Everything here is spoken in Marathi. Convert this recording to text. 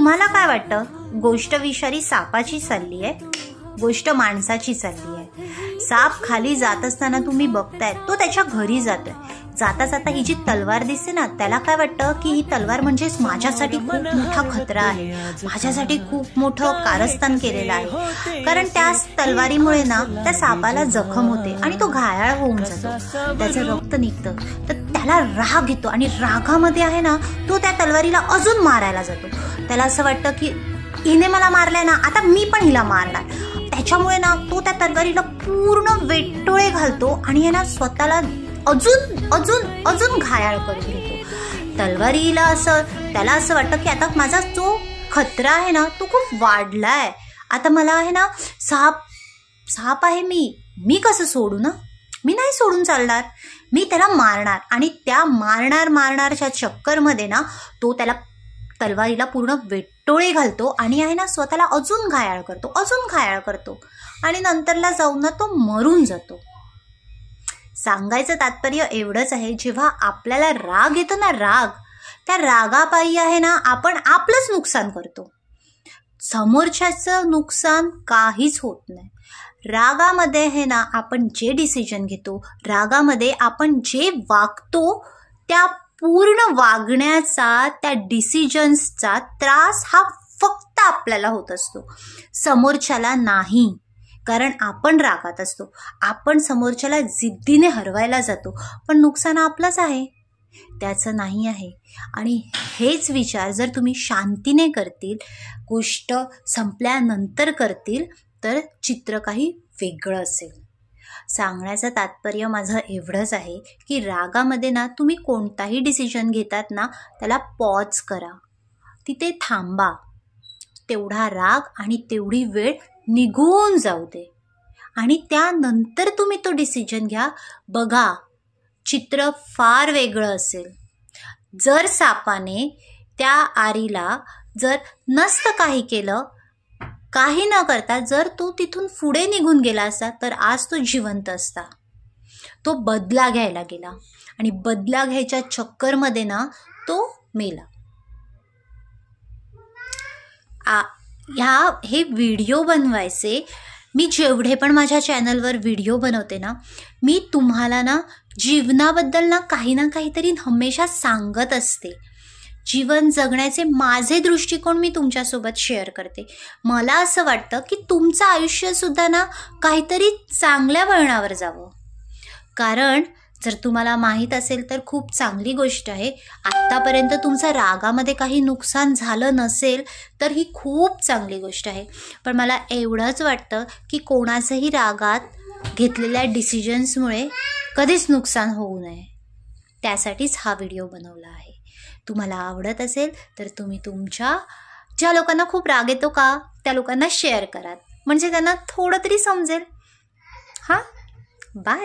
तुम्हाला काय वाटतं? गोष्ट विषारी सापाची चालली आहे, गोष्ट माणसाची चालली आहे. साप खाली जात असताना तुम्ही बघताय तो त्याच्या घरी जातोय. जाता जाता ही जी तलवार दिसते ना, त्याला काय वाटतं की ही तलवार म्हणजेच माझ्यासाठी खूप मोठा खतरा आहे, माझ्यासाठी खूप मोठं कारस्थान केलेलं आहे. कारण त्या तलवारीमुळे ना त्या सापाला जखम होते आणि तो घायाळ होऊन जातो, त्याचं रक्त निघतं. तर त्याला राग येतो आणि रागामध्ये आहे ना तो त्या तलवारीला अजून मारायला जातो. त्याला असं वाटतं की हिने मला मारलंय ना, आता मी पण हिला मारणार. त्याच्यामुळे ना तो त्या तलवारीला पूर्ण वेटोळे घालतो आणि आहे ना स्वतःला अजून अजून अजून घायाळ करून घेतो. तलवारीला त्याला असं वाटतं की आता माझा जो खतरा आहे ना तो खूप वाढलाय. आता मला आहे ना साप आहे, मी कसं सोडू ना, मी नाही सोडून चालणार, मी त्याला मारणार. आणि त्या मारणारच्या चक्करमध्ये ना तो त्याला तलवारीला पूर्ण वेटोळे घालतो आणि आहे ना स्वतःला अजून घायाळ करतो आणि नंतरला जाऊन ना तो मरून जातो. सांगायचं तात्पर्य एवढंच आहे, जेव्हा आपल्याला राग येतो ना, त्या रागापायी आहे ना आपण आपलंच नुकसान करतो, समोरच्याचं नुकसान काहीच होत नाही. रागामध्ये आहे ना आपण जे डिसिजन घेतो, रागामध्ये आपण जे वागतो, त्या पूर्ण वागण्याचा, त्या डिसिजन्सचा त्रास हा फक्त आपल्याला होत असतो, समोरच्याला नाही. कारण आपण रागात असतो, आपण समोरच्याला जिद्दीने हरवायला जातो, पण नुकसान आपलंच आहे, त्याचं नाही आहे. आणि हेच विचार जर तुम्ही शांतीने करतील, गोष्ट संपल्यानंतर करतील, तर चित्र काही वेगळं असेल. सांगण्याचं तात्पर्य माझं एवढंच आहे की रागामध्ये ना तुम्ही कोणताही डिसिजन घेतात ना, त्याला पॉज करा, तिथे थांबा, तेवढा राग आणि तेवढी वेळ निघून जाऊ दे आणि त्यानंतर तुम्ही तो डिसिजन घ्या. बघा, चित्र फार वेगळं असेल. जर सापाने त्या आरीला जर नसतं काही केलं, काही न करता जर तो तिथून पुढे निघून गेला असता, तर आज तो जिवंत असता. तो बदला घ्यायला गेला आणि बदला घ्यायच्या चक्करमध्ये ना तो मेला. हे व्हिडिओ बनवायचे, मी जेवढे पण माझ्या चॅनलवर व्हिडिओ बनवते ना, मी तुम्हाला ना जीवनाबद्दल ना काहीतरी हमेशा सांगत असते. जीवन जगण्याचे माझे दृष्टिकोन मी तुमच्यासोबत शेअर करते. मला असं वाटतं की तुमचं आयुष्यसुद्धा ना काहीतरी चांगल्या वळणावर जावं. कारण जर तुम्हाला माहीत असेल तर खूप चांगली गोष्ट आहे, आत्तापर्यंत तुमचं रागामध्ये काही नुकसान झालं नसेल तर ही खूप चांगली गोष्ट आहे. पण मला एवढंच वाटतं की कोणाचंही रागात घेतलेल्या डिसिजन्समुळे कधीच नुकसान होऊ नये, त्यासाठीच हा व्हिडिओ बनवला आहे. तुम्हाला आवडत असेल तर तुम्ही तुमच्या ज्या लोकांना खूप राग येतो का, त्या लोकांना शेअर करा, म्हणजे त्यांना थोडं तरी समजेल. हां, बाय.